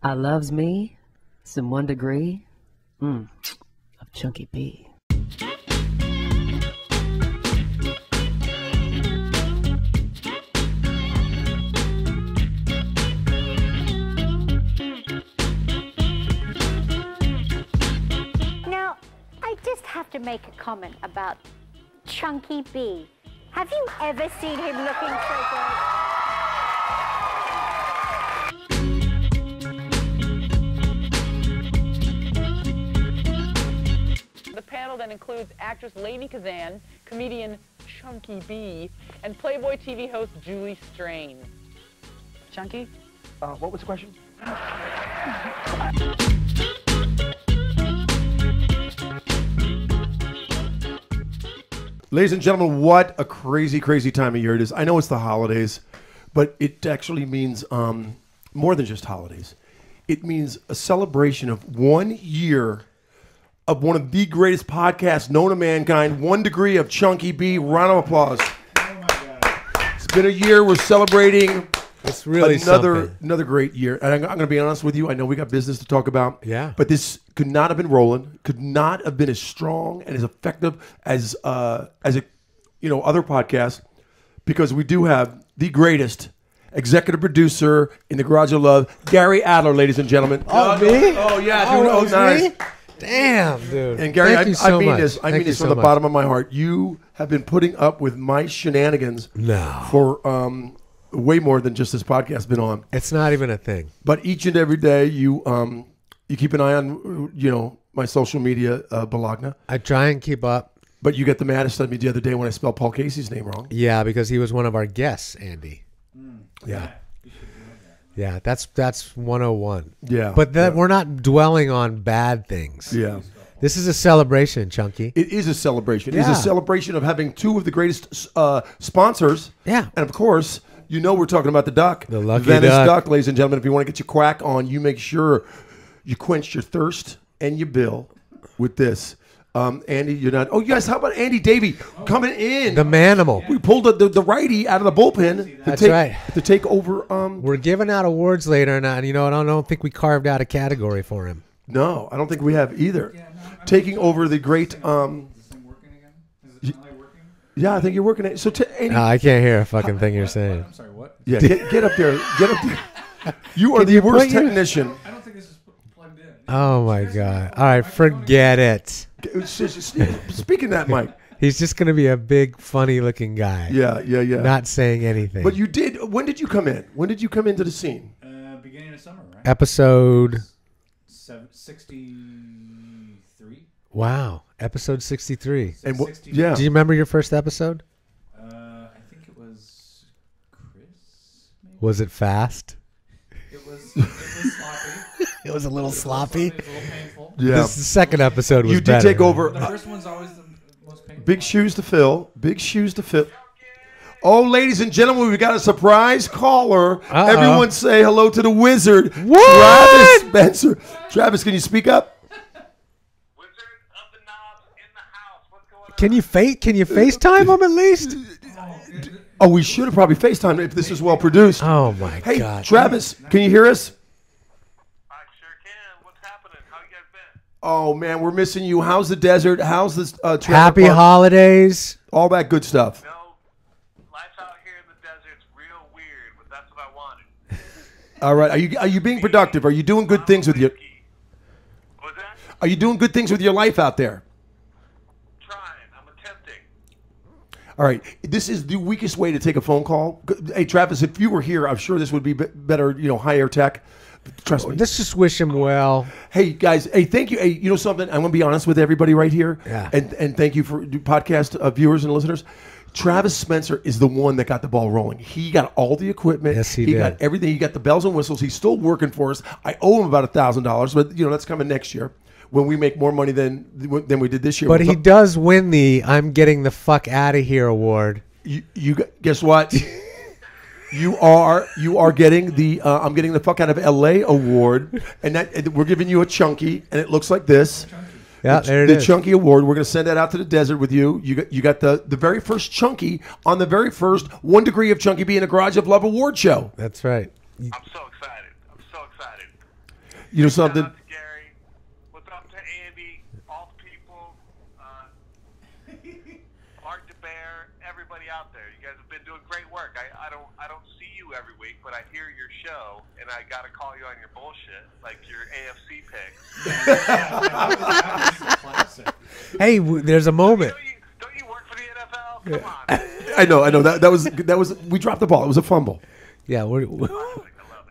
I loves me some 1 degree of Chunky B. Now, I just have to make a comment about Chunky B. Have you ever seen him looking so good? The panel then includes actress Lady Kazan, comedian Chunky B, and Playboy TV host Julie Strain. Chunky? What was the question? Ladies and gentlemen, what a crazy, crazy time of year it is. I know it's the holidays, but it actually means more than just holidays. It means a celebration of 1 year of one of the greatest podcasts known to mankind, 1 degree of Chunky B. Round of applause. Oh my God. It's been a year. We're celebrating. It's really another great year. And I'm going to be honest with you. I know we got business to talk about. Yeah. But this could not have been rolling. Could not have been as strong and as effective as other podcasts, because we do have the greatest executive producer in the Garage of Love, Gary Adler, ladies and gentlemen. Oh, me? Oh yeah. Oh, dude, nice. me? Damn, dude. And Gary, Thank you so much. I mean this from the bottom of my heart. You have been putting up with my shenanigans for way more than just this podcast has been on. It's not even a thing. But each and every day you keep an eye on my social media, Bologna. I try and keep up. But you get the maddest at me the other day when I spelled Paul Casey's name wrong. Yeah, because he was one of our guests, Andy. Yeah. Yeah, that's 101. Yeah. But we're not dwelling on bad things. Yeah. This is a celebration, Chunky. It is a celebration. It is a celebration of having 2 of the greatest sponsors. Yeah. And of course, we're talking about the duck. The lucky Venice duck. Ladies and gentlemen. If you want to get your quack on, you make sure you quench your thirst and your bill with this. Andy, you're not. Oh, yes. How about Andy Davey coming in? The manimal. We pulled the righty out of the bullpen. That's right. To take over. We're giving out awards later, and I don't think we carved out a category for him. No, I don't think we have either. Taking over the great. Yeah, I think you're working it. So, Andy, I can't hear a fucking thing you're saying. I'm sorry, what? Yeah, get up there. Get up there. You are the worst technician. I don't think this is plugged in. Oh my God! All right, forget it. Speaking of that, Mike. He's just going to be a big, funny-looking guy. Yeah. Not saying anything. But you did. When did you come in? When did you come into the scene? Beginning of summer, right? Episode 63. Wow, episode 63. And Do you remember your first episode? I think it was Chris. Maybe? Was it fast? It was sloppy. It was a little sloppy. It was a little painful. Yeah. The second episode was You did better. take over. The first one's always the most painful. Big shoes to fill. Big shoes to fill. Oh, ladies and gentlemen, we've got a surprise caller. Everyone say hello to the wizard, What? Travis Spencer. Travis, can you speak up? Wizard of the Knobs in the house. What's going on? Can you FaceTime him at least? Oh, we should have probably FaceTimed if this is well produced. Oh my Hey, God. Travis, can you hear us? I sure can. What's happening? How you guys been? Oh man, we're missing you. How's the desert? How's this? Happy holidays. All that good stuff. No, life out here in the desert's real weird, but that's what I wanted. All right. Are you being productive? Are you doing good things with your? What's that? Are you doing good things with your life out there? Trying. I'm attempting. All right. This is the weakest way to take a phone call. Hey, Travis, if you were here, I'm sure this would be better. Higher tech. Trust me. Let's just wish him well. Hey guys, hey, thank you. Hey, you know something? I'm gonna be honest with everybody right here. Yeah. And thank you for podcast viewers and listeners. Travis Spencer is the one that got the ball rolling. He got all the equipment. Yes, he He did. got everything. He got the bells and whistles. He's still working for us. I owe him about $1,000, but that's coming next year when we make more money than we did this year. But he does win the "I'm getting the fuck out of here" award. You guess what? You are getting the I'm getting the fuck out of LA award, and that we're giving you a chunky, and it looks like this. Yeah, there it is. The Chunky Award. We're going to send that out to the desert with you. You got the very first Chunky on the very first 1 degree of Chunky B in the Garage of Love award show. That's right. I'm so excited. I'm so excited. You know something? Shout out to Gary. What's up to Andy, all the people, Art the Bear, everybody out there. You guys have been doing great work. I don't see you every week, but I hear your show, and I got to call you on your bullshit, like your AFC picks. Hey, there's a moment. Don't you work for the NFL? Come on. I know. That was. We dropped the ball. It was a fumble. Yeah,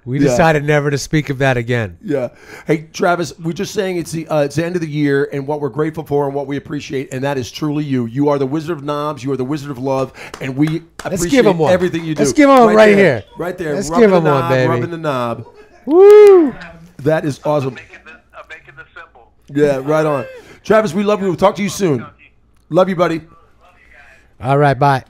we decided never to speak of that again. Yeah. Hey, Travis, we're just saying it's the end of the year, and what we're grateful for and what we appreciate, and that is truly you. You are the Wizard of Knobs. You are the Wizard of Love, and we appreciate everything you do. Let's give him one right here. Right there. Let's give him one, baby. Rubbing the knob. Woo! That is awesome. I'm making the symbol. Yeah, right on. Travis, we love you. We'll talk to you soon. Love you, buddy. All right, bye.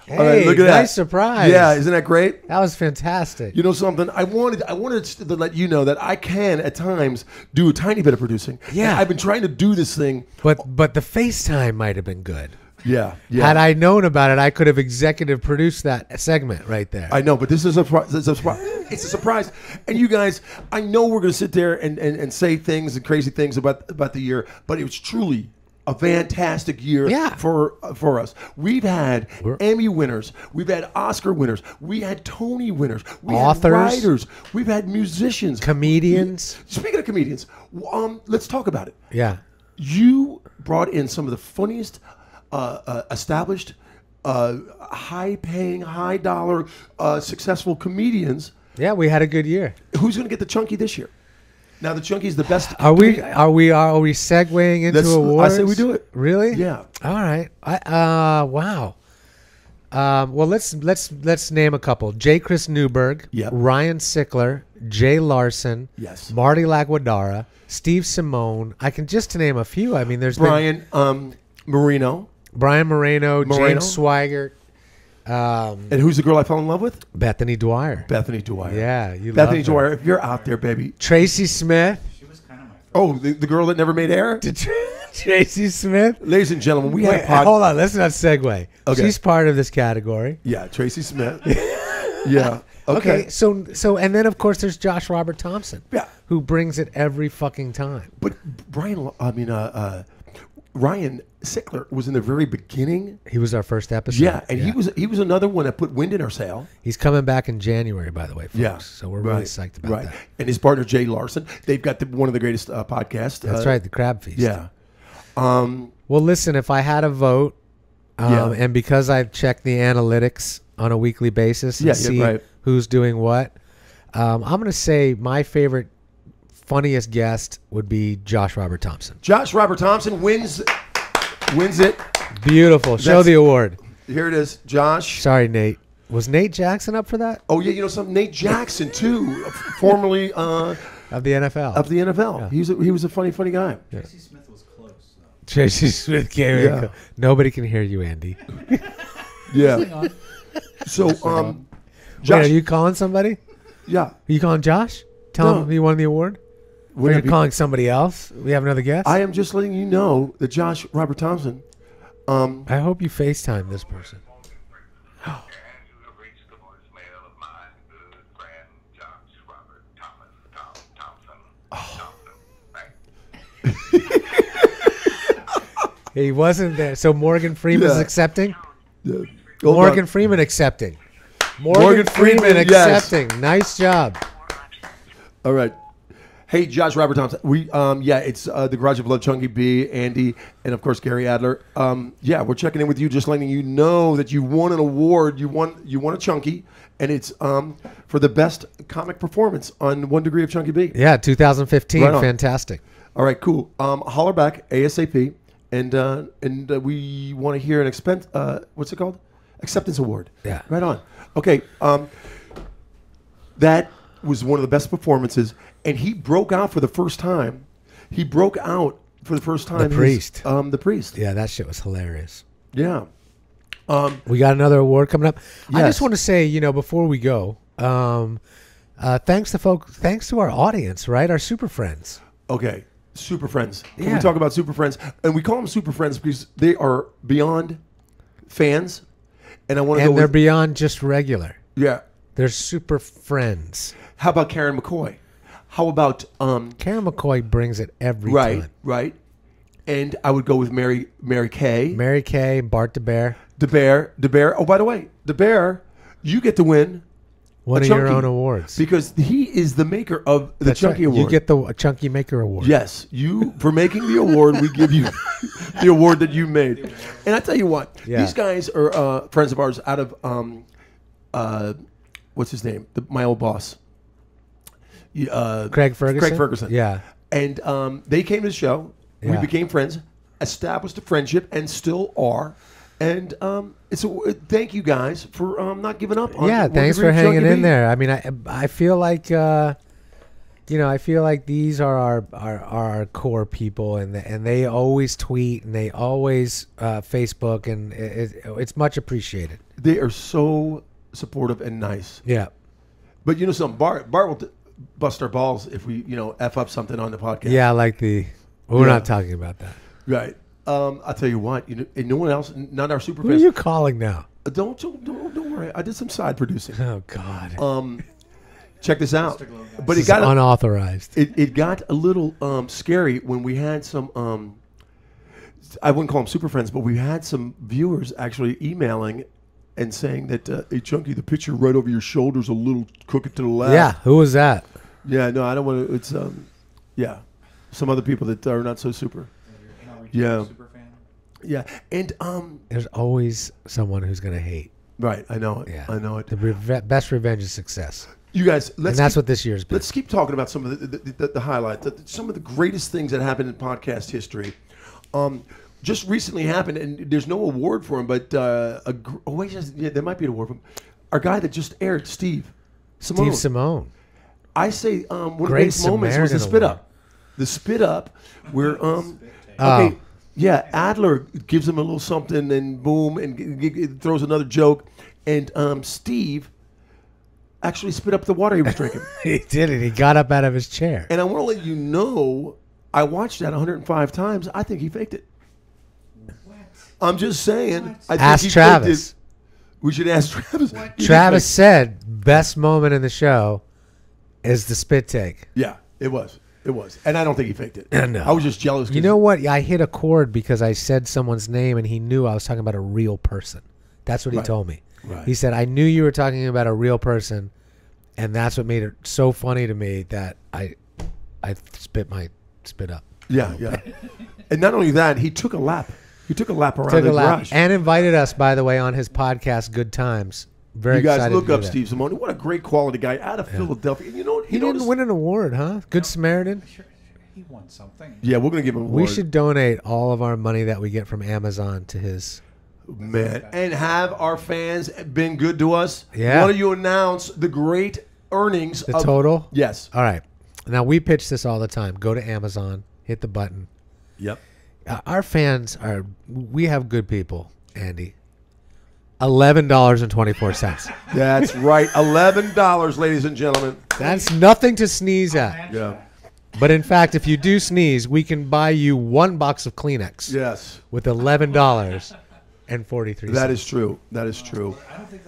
Hey, All right, look at that. Nice surprise. Yeah, isn't that great? That was fantastic. You know something? I wanted to let you know that I can at times do a tiny bit of producing. Yeah. And I've been trying to do this thing. But the FaceTime might have been good. Yeah. Had I known about it, I could have executive produced that segment right there. I know, but this is a surprise. It's a surprise. And you guys, I know we're going to sit there and say things and crazy things about the year, but it was truly a fantastic year for us. We've had Emmy winners. We've had Oscar winners. We had Tony winners. We Authors. had writers. We've had musicians. Comedians. Speaking of comedians, let's talk about it. Yeah. You brought in some of the funniest, established, high-paying, high-dollar, successful comedians. Yeah, we had a good year. Who's going to get the Chunky this year? Now the Chunky's the best. Are we segueing into awards? I say we do it. Really? Yeah. All right. Wow. Well, let's name a couple. J. Chris Newberg. Yep. Ryan Sickler. Jay Larson. Yes. Marty Lagwadara. Steve Simone. I can just to name a few. I mean, there's Brian Marino. Brian Moreno. James Swigert. And who's the girl I fell in love with? Bethany Dwyer. Bethany Dwyer. Yeah, you Bethany love her. Dwyer. If you're out there, baby. Tracy Smith. She was kind of my favorite. Oh, the girl that never made air. Tracy Smith. Ladies and gentlemen, we Wait, have a pod. hold on. Let's not segue. Okay. She's part of this category. Yeah, Tracy Smith. Yeah. Okay. So and then of course there's Josh Robert Thompson. Yeah. Who brings it every fucking time. But Ryan Sickler was in the very beginning. He was our first episode. Yeah, and he was another one that put wind in our sail. He's coming back in January, by the way, folks. Yeah, So we're really psyched about that. And his partner Jay Larson, they've got one of the greatest podcasts. That's right, the Crab Feast. Yeah. Well, listen, if I had a vote, and because I've checked the analytics on a weekly basis and see who's doing what, I'm going to say my favorite, funniest guest would be Josh Robert Thompson. Josh Robert Thompson wins it. Beautiful. Show the award. Here it is, Josh. Sorry, Nate. Was Nate Jackson up for that? Oh yeah, you know something. Nate Jackson too, formerly of the NFL. Of the NFL. Yeah. He was a funny guy. Yeah. Tracy Smith was close. Though. Tracy Smith came in. Nobody can hear you, Andy. Yeah. So, Josh, wait, are you calling somebody? Yeah. Are you calling Josh? Tell him he won the award? Or are you calling somebody else? We have another guest? I am just letting you know that Josh Robert Thompson. I hope you FaceTime this person. He wasn't there. So Morgan Freeman's accepting? Yeah. Morgan Freeman accepting. Morgan Freeman accepting. Yes. Nice job. All right. Hey, Josh Robert Thompson. It's the Garage of Love, Chunky B, Andy, and of course Gary Adler. We're checking in with you, just letting you know that you won an award. You won a Chunky, and it's for the best comic performance on 1 Degree of Chunky B. Yeah, 2015. Right, fantastic. All right, cool. Holler back ASAP, and we want to hear an what's it called? Acceptance award. Yeah. Right on. Okay. That was one of the best performances. And he broke out for the first time. The Priest. The Priest. Yeah, that shit was hilarious. Yeah. We got another award coming up. Yes. I just want to say, before we go, thanks to our audience, right? Our super friends. Okay. Super friends. Can we talk about super friends? And we call them super friends because they are beyond fans. And I want to they're beyond just regular. Yeah. They're super friends. How about Karen McCoy? How about Karen McCoy brings it every right, time. Right. And I would go with Mary Kay. Mary Kay, Bart DeBear. DeBear. Oh, by the way, DeBear, you get to win one of your own awards because he is the maker of the Chunky Award. You get the Chunky Maker Award. Yes, you for making the award. We give you the award that you made. And I tell you what, these guys are friends of ours out of what's his name? My old boss, Craig Ferguson. Craig Ferguson. Yeah, and they came to the show. Yeah. We became friends, established a friendship, and still are. And thank you guys for not giving up. Yeah, thanks for hanging in there. I mean, I feel like I feel like these are our core people, and they always tweet and they always Facebook, and it's much appreciated. They are so supportive and nice. Yeah, but you know something, Bart will bust our balls if we f up something on the podcast. Yeah, like we're not talking about that. Right. I'll tell you what. No one else, not our super Who fans. are you calling now? Don't worry. I did some side producing. Oh God. Check this out. But it got unauthorized. It got a little scary when we had some. I wouldn't call them super friends, but we had some viewers actually emailing and saying that, "Hey, Chunky, the picture right over your shoulder's a little crooked to the left." Yeah. Who was that? Yeah. No, I don't want to. It's yeah. Some other people that are not so super. Yeah. Super fan. Yeah. And there's always someone who's going to hate. Right. I know it. Yeah. I know it. The best revenge is success. You guys, and that's what this year's been. Let's keep talking about some of the highlights, some of the greatest things that happened in podcast history. Just recently happened, and there's no award for him, but there might be an award for him. Our guy that just aired, Steve Simone. I say one of the greatest moments was the spit up. The spit up, where okay, yeah, Adler gives him a little something, and boom, and throws another joke, and Steve actually spit up the water he was drinking. He did it. He got up out of his chair. And I want to let you know, I watched that 105 times. I think he faked it. What? I'm just saying. Ask Travis. We should ask Travis. Travis said best moment in the show is the spit take. Yeah, it was. It was. And I don't think he faked it. No. I was just jealous. You know what? I hit a chord because I said someone's name and he knew I was talking about a real person. That's what he told me. Right. He said, I knew you were talking about a real person, and that's what made it so funny to me that I spit up. Yeah, yeah. And not only that, he took a lap. He took a lap around the garage. And invited us, by the way, on his podcast, Good Times. Very excited. You guys look up Steve Simone. What a great quality guy out of Philadelphia. You know, he didn't win an award, huh? Good Samaritan. He won something. Yeah, we're gonna give him an award. We should donate all of our money that we get from Amazon to his. Man, and have our fans been good to us? Yeah. Why don't you announce the great earnings? The total? Yes. All right. Now we pitch this all the time. Go to Amazon, hit the button. Yep. Our fans we have good people, Andy. $11.24. That's right. $11, ladies and gentlemen. That's nothing to sneeze at. Yeah. But in fact, if you do sneeze, we can buy you one box of Kleenex. Yes. With $11.43. That is true. That is true. I don't think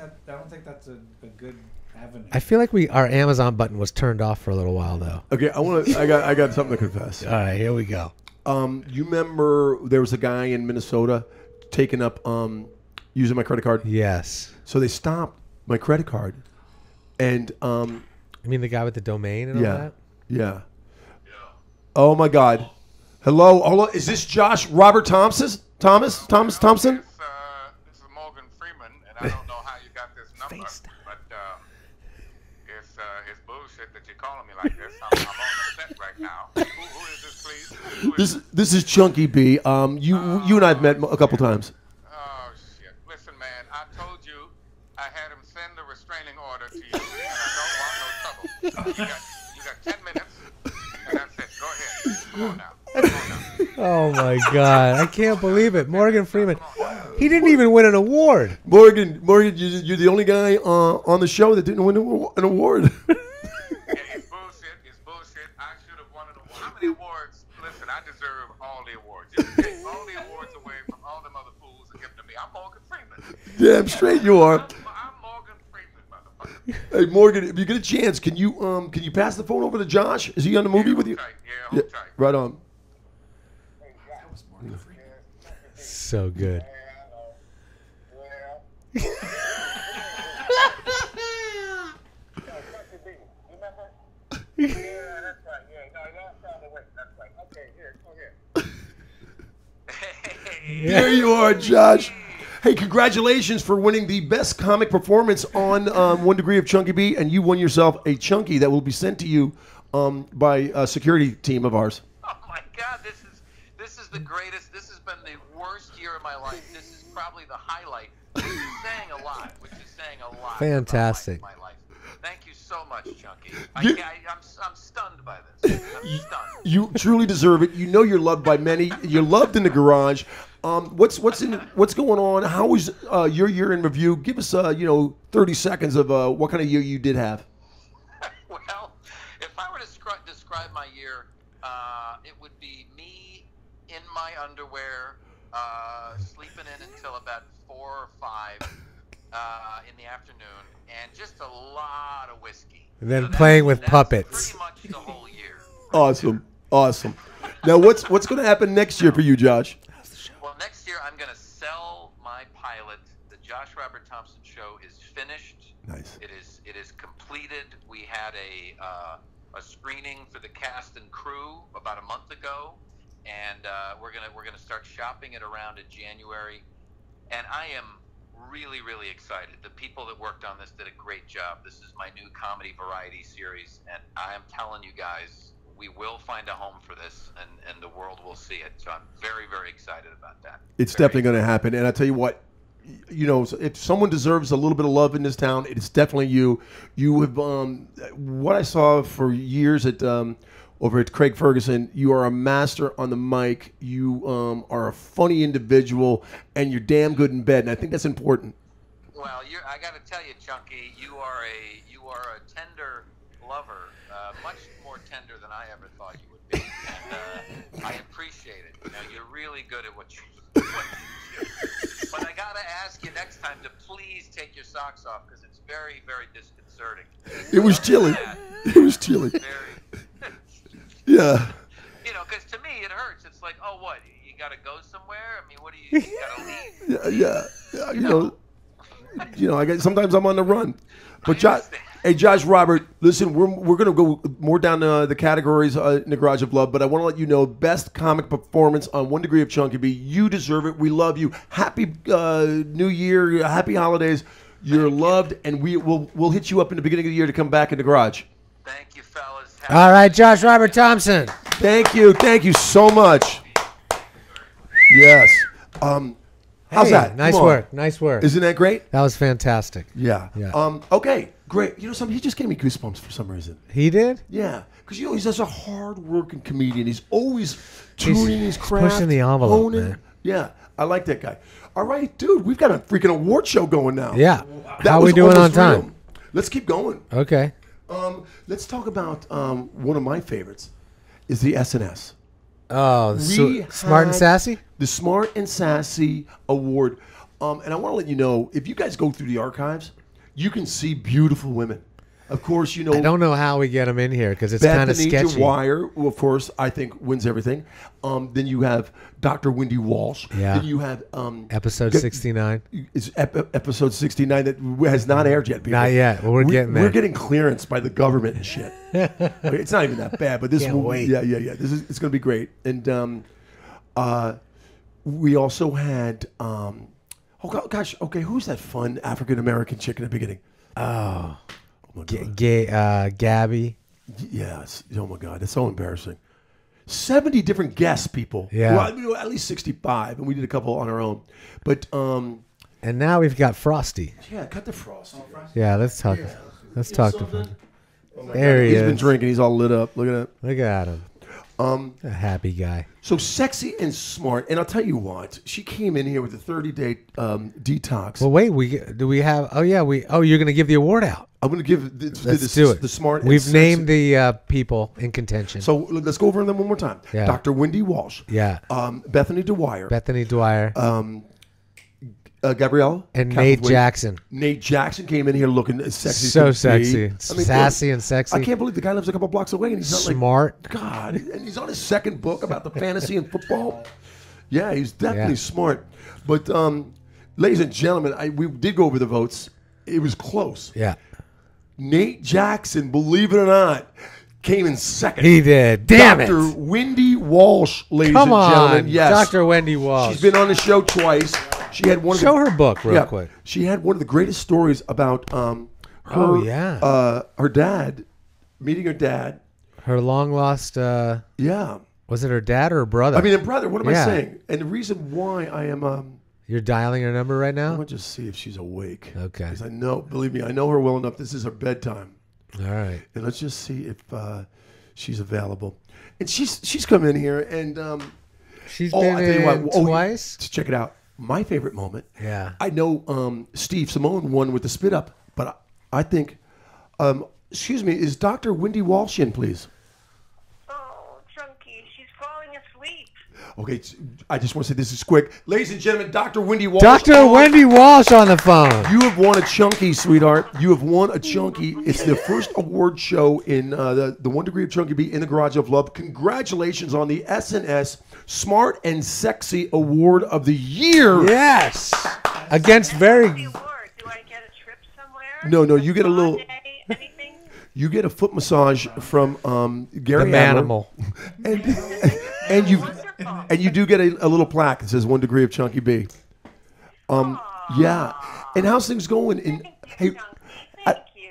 that's a good avenue. I feel like our Amazon button was turned off for a little while though. Okay, I got something to confess. All right, here we go. You remember there was a guy in Minnesota taking up using my credit card? Yes. So they stopped my credit card, and you mean the guy with the domain and all that? Yeah. Oh my God! Hello, is this Josh Robert Thompson? This is Morgan Freeman, and I don't know how you got this number, but it's bullshit that you're calling me like this. I'm on the set right now. Who is this, please? This is Chunky B. You and I've met a couple times. Oh shit! Listen, man, I told you I had him send the restraining order to you, and I don't want no trouble. You got 10 minutes, and that's it. Go ahead. Come on now. Oh my God! I can't believe it, Morgan Freeman. He didn't even win an award. Morgan, you're the only guy on the show that didn't win an award. Yeah, it's bullshit. It's bullshit. I should have won an award. How many awards? Listen, I deserve all the awards. You can take all the awards away from all them other fools and give them to me. I'm Morgan Freeman. Damn straight you are. I'm Morgan Freeman, motherfucker. Hey Morgan, if you get a chance, can you pass the phone over to Josh? Is he on the movie with you? Tight. Yeah, hold tight. Right on. That was Morgan Freeman. So good. Yeah, that's right. Yeah, no, that's on the way. That's right. Okay, here, go here. There you are, Josh. Hey, congratulations for winning the best comic performance on 1 Degree of Chunky B, and you won yourself a Chunky that will be sent to you by a security team of ours. Oh my God, this is the greatest. This has been the worst year of my life. This is probably the highlight. Which is saying a lot. Fantastic. About my life. Thank you so much, Chunky. I'm stunned by this. I'm stunned. You truly deserve it. You know you're loved by many. You're loved in the garage. What's going on? How was your year in review? Give us 30 seconds of what kind of year you did have. Well, if I were to describe my year, it would be me in my underwear, sleeping in until about 4 or 5 in the afternoon, and just a lot of whiskey. And then playing with puppets. Pretty much the whole year. Awesome. Now, what's going to happen next year for you, Josh? Well, next year I'm going to sell my pilot. The Josh Robert Thompson show is finished. Nice. It is completed. We had a screening for the cast and crew about a month ago, and we're gonna start shopping it around in January. And I am really, really excited. The people that worked on this did a great job. This is my new comedy variety series, and I am telling you guys, we will find a home for this, and the world will see it. So I'm very, very excited about that. It's definitely going to happen. And I tell you what, if someone deserves a little bit of love in this town, it's definitely you. You have what I saw for years at over at Craig Ferguson. You are a master on the mic. You are a funny individual, and you're damn good in bed. And I think that's important. Well, I got to tell you, Chunky, you are a tender lover, much more tender than I ever thought you would be, and I appreciate it. You're really good at what you do. But I got to ask you next time to please take your socks off, because it's very, very disconcerting. It was chilly. It was chilly. Yeah. Because to me it hurts. It's like, oh, what? You got to go somewhere? I mean, what do you got to leave? Yeah. Sometimes I'm on the run. But Josh Robert, listen, we're going to go more down the categories in the Garage of Love, but I want to let you know, best comic performance on 1 Degree of Chunky B. You deserve it. We love you. Happy New Year. Happy holidays. You're loved, and we'll hit you up in the beginning of the year to come back in the garage. Thank you, fellas. All right, Josh Robert Thompson. Thank you so much. Yes. How's that? Nice work. Isn't that great? That was fantastic. Yeah. Okay, great. He just gave me goosebumps for some reason. He did? Yeah. Because, he's such a hard-working comedian. He's always tuning his craft. Pushing the envelope, man. Yeah, I like that guy. All right, dude, we've got a freaking award show going now. Yeah. How are we doing on time? Real. Let's keep going. Okay. Let's talk about one of my favorites is the SNS. Oh, Smart and Sassy? The Smart and Sassy Award. And I want to let you know, if you guys go through the archives, you can see beautiful women. Of course, I don't know how we get them in here because it's kind of sketchy. Bethany Dwyer, who, of course, I think wins everything. Then you have Dr. Wendy Walsh. Yeah. Then you have episode 69. It's episode 69 that has not aired yet. People. Not yet. Well, we're getting there. We're getting clearance by the government and shit. It's not even that bad, but this Can't wait. Yeah. It's going to be great. And we also had who's that fun African American chick in the beginning? Oh my God. Gabby. Yes. Oh my God, that's so embarrassing. 70 different guests, people. Yeah. Well, at least 65, and we did a couple on our own. But and now we've got Frosty. Yeah, cut the Frosty. Yeah, let's talk. Yeah. Let's talk to him. There he is. He's been drinking. He's all lit up. Look at that. Look at him. A happy guy. So sexy and smart. And I'll tell you what, she came in here with a 30-day detox. Well, wait. We have? Oh yeah. You're going to give the award out. I'm going to give the smart. We've named the people in contention. So let's go over them one more time. Yeah. Dr. Wendy Walsh. Yeah. Bethany Dwyer. Gabrielle. And Nate Jackson. Nate Jackson came in here looking as sexy. So sexy. Sassy and sexy. I can't believe the guy lives a couple blocks away and he's not smart. God, and he's on his second book about the fantasy and football. Yeah, he's definitely smart. But, ladies and gentlemen, we did go over the votes. It was close. Yeah. Nate Jackson, believe it or not, came in second. He did. Damn Dr. it. Wendy Walsh, ladies Come and gentlemen. on, Yes. Dr. Wendy Walsh. She's been on the show twice. She had one. Show her book real quick. She had one of the greatest stories about her dad, meeting her dad. Her long lost. Yeah. Was it her dad or her brother? I mean, her brother. What am I saying? And the reason why I am. You're dialing her number right now? I'm going to just see if she's awake. Okay. Because I know, believe me, I know her well enough. This is her bedtime. All right. And let's just see if she's available. And she's come in here and she's been in twice. Check it out. My favorite moment. Yeah. I know Steve Simone won with the spit up, but I think, excuse me, is Dr. Wendy Walsh in, please? Oh, Chunky, she's falling asleep. Okay, I just want to say this is quick. Ladies and gentlemen, Dr. Wendy Walsh. Dr. Wendy Walsh on the phone. You have won a Chunky, sweetheart. You have won a Chunky. It's the first award show in the 1 Degree of Chunky B in the Garage of Love. Congratulations on the SNS Smart and Sexy Award of the Year. Yes. Against very... The award. Do I get a trip somewhere? No, you get a little... Anything? You get a foot massage from Gary the Adler. Manimal. And you do get a little plaque that says 1 Degree of Chunky B. Yeah. And how's things going?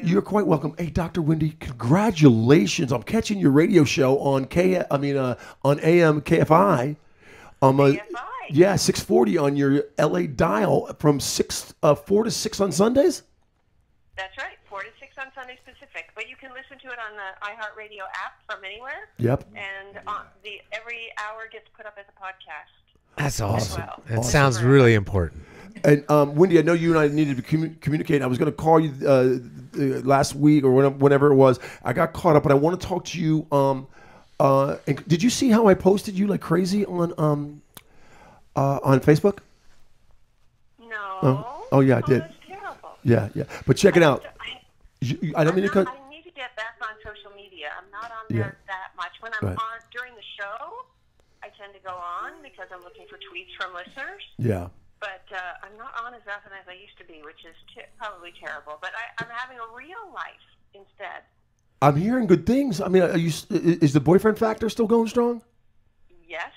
You're quite welcome. Hey, Dr. Wendy, congratulations. I'm catching your radio show on on AM KFI. KFI? Yeah, 640 on your LA dial from 4 to 6 on Sundays? That's right, 4 to 6 on Sunday Pacific. But you can listen to it on the iHeartRadio app from anywhere. Yep. And every hour gets put up as a podcast. That's awesome. Well. That sounds really important. And Wendy, I know you and I needed to communicate. I was going to call you last week or whenever it was. I got caught up, but I want to talk to you. And did you see how I posted you like crazy on Facebook? No. Oh yeah, I did. That's terrible. Yeah. But check it out. I don't mean to cut. I need to get back on social media. I'm not on there that much. When I'm on during the show, I tend to go on because I'm looking for tweets from listeners. Yeah. But I'm not on as often as I used to be, which is probably terrible. But I'm having a real life instead. I'm hearing good things. I mean, is the boyfriend factor still going strong? Yes.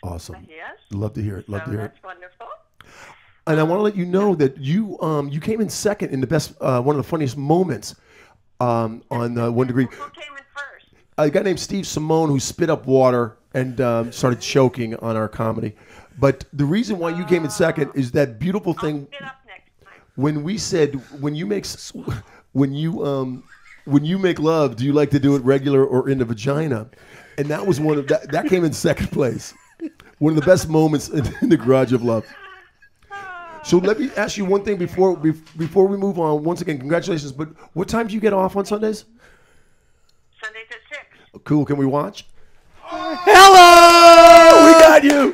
Awesome. Yes. Love to hear it. That's wonderful. And I want to let you know that you came in second in the best, one of the funniest moments on 1 Degree. Who came in first? A guy named Steve Simone who spit up water and started choking on our comedy. But the reason why you came in second is that beautiful thing. I'll spit up next time. When we said when you make love, do you like to do it regular or in the vagina? And that was one of that came in second place. One of the best moments in the Garage of Love. So let me ask you one thing before we move on. Once again, congratulations. But what time do you get off on Sundays? Sundays at 6. Cool. Can we watch? Hello! We got you.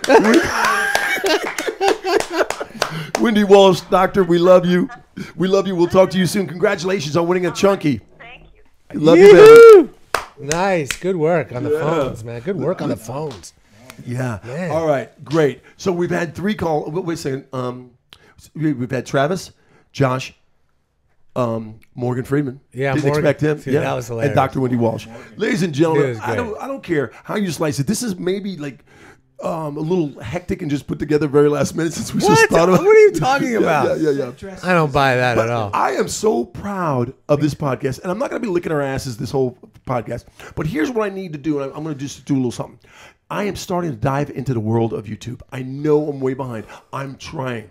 Wendy Walsh, Doctor, we love you. We love you. We'll talk to you soon. Congratulations on winning a Chunky. Thank you. Love you, baby. Nice. Good work on the phones, man. Good work on the phones. Yeah. Man. All right. Great. So we've had 3 calls. Wait a second. We've had Travis, Josh, Morgan Freeman. Yeah, Didn't expect him. Dude, that was hilarious. And Dr. Wendy Walsh. Ladies and gentlemen, Dude, I don't care how you slice it. This is maybe like a little hectic and just put together very last minute since we just thought about. What are you talking about? Yeah. I don't buy that at all. I am so proud of this podcast, and I'm not going to be licking our asses this whole podcast. But here's what I need to do, and I'm going to just do a little something. I am starting to dive into the world of YouTube. I know I'm way behind. I'm trying.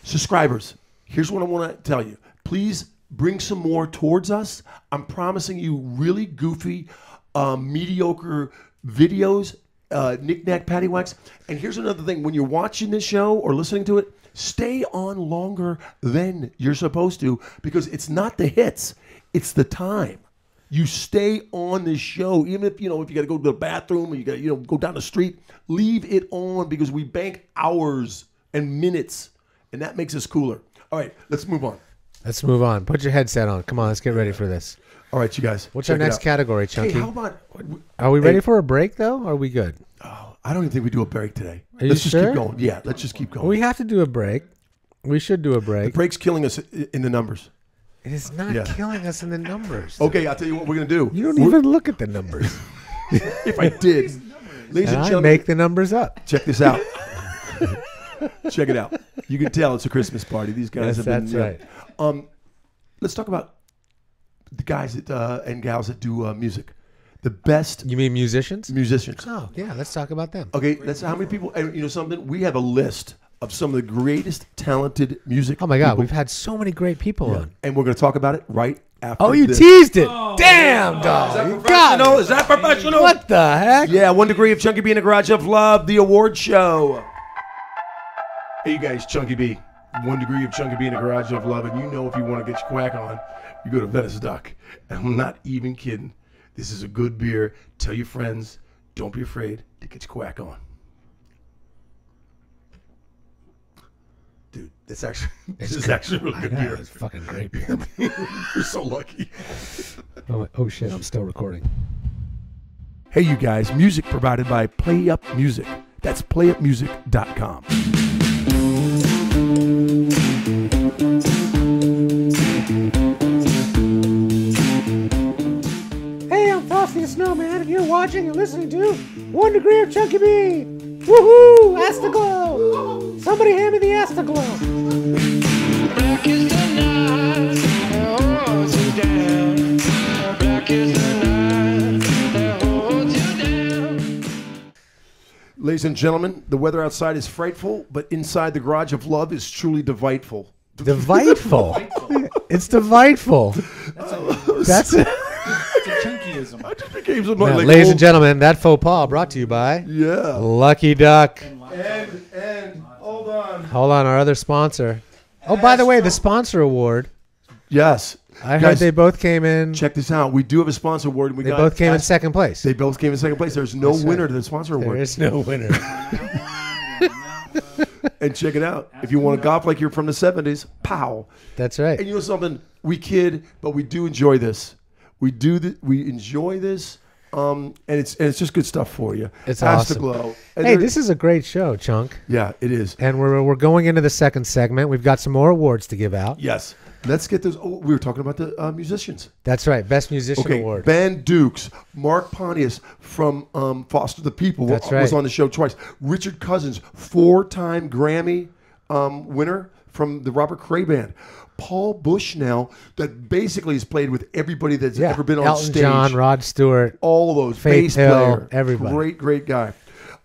Subscribers, here's what I want to tell you. Please bring some more towards us. I'm promising you really goofy, mediocre videos, knick-knack, paddywhacks. And here's another thing. When you're watching this show or listening to it, stay on longer than you're supposed to because it's not the hits. It's the time. You stay on this show, even if, if you got to go to the bathroom or you got to, go down the street, leave it on because we bank hours and minutes and that makes us cooler. All right, let's move on. Let's move on. Put your headset on. Come on, let's get ready for this. All right, you guys. What's our next category, Chunky? Hey, how about... Are we ready for a break, though? Or are we good? Oh, I don't even think we do a break today. Let's just keep going. Yeah, let's just keep going. We have to do a break. We should do a break. The break's killing us in the numbers. It is not killing us in the numbers. Okay, I'll tell you what we're going to do. You don't even look at the numbers. If I did. Ladies and gentlemen, I make the numbers up. Check this out. Check it out. You can tell it's a Christmas party. These guys have been... That's right. Let's talk about the guys that, and gals that do music. The best... You mean musicians? Musicians. Oh, yeah. Let's talk about them. Okay, that's how many people... And you know something? We have a list of some of the greatest talented music Oh, my God. people. We've had so many great people on. And we're going to talk about it right after Oh, you this. teased it. Damn, dog. Is that professional? Is that professional? What the heck? Yeah, 1 Degree of Chunky B in the Garage of Love, the award show. Hey, you guys, Chunky B. 1 Degree of Chunky B in the Garage of Love. And you know if you want to get your quack on, you go to Venice Duck. And I'm not even kidding. This is a good beer. Tell your friends. Don't be afraid to get your quack on. Dude, this is actually a really good beer. It's fucking great beer. You're so lucky. Oh, shit. I'm still recording. Hey, you guys. Music provided by Play Up Music. That's playupmusic.com. Hey, I'm Frosty the Snowman, and you're watching and listening to 1 Degree of Chunky B. Woohoo! Astaglow! Somebody hand me the Astaglow. Black is the night that holds you down. Black is the night that holds you down. Ladies and gentlemen, the weather outside is frightful, but inside the Garage of Love is truly delightful. Delightful. It's delightful. That's it. It's a chunkyism. I just became some Now, like ladies old- and gentlemen, that faux pas brought to you by Yeah. Lucky Duck. And hold on. Hold on, our other sponsor. Oh, by the way, the sponsor award. Yes. I heard Guys, they both came in. check this out. We do have a sponsor award. They both came in second place. They both came in second place. There's no That's winner right. to the sponsor There award. is no winner. And check it out. If you want to golf like you're from the 70s, pow. That's right. And you know something? We kid, but we do enjoy this. We enjoy this. And it's just good stuff for you. It's Afterglow. awesome. And Hey, there- this is a great show, Chunk. Yeah, it is. And we're going into the second segment. We've got some more awards to give out. Yes. Let's get those. Oh, we were talking about the musicians. That's right. Best Musician Okay, Award. Ben Dukes, Mark Pontius from Foster the People That's was right. on the show twice. Richard Cousins, 4-time Grammy winner from the Robert Cray Band. Paul Bushnell, that basically has played with everybody that's ever been on Elton stage. John, Rod Stewart. All of those. Faith Bass Hill, player. everybody. Great guy.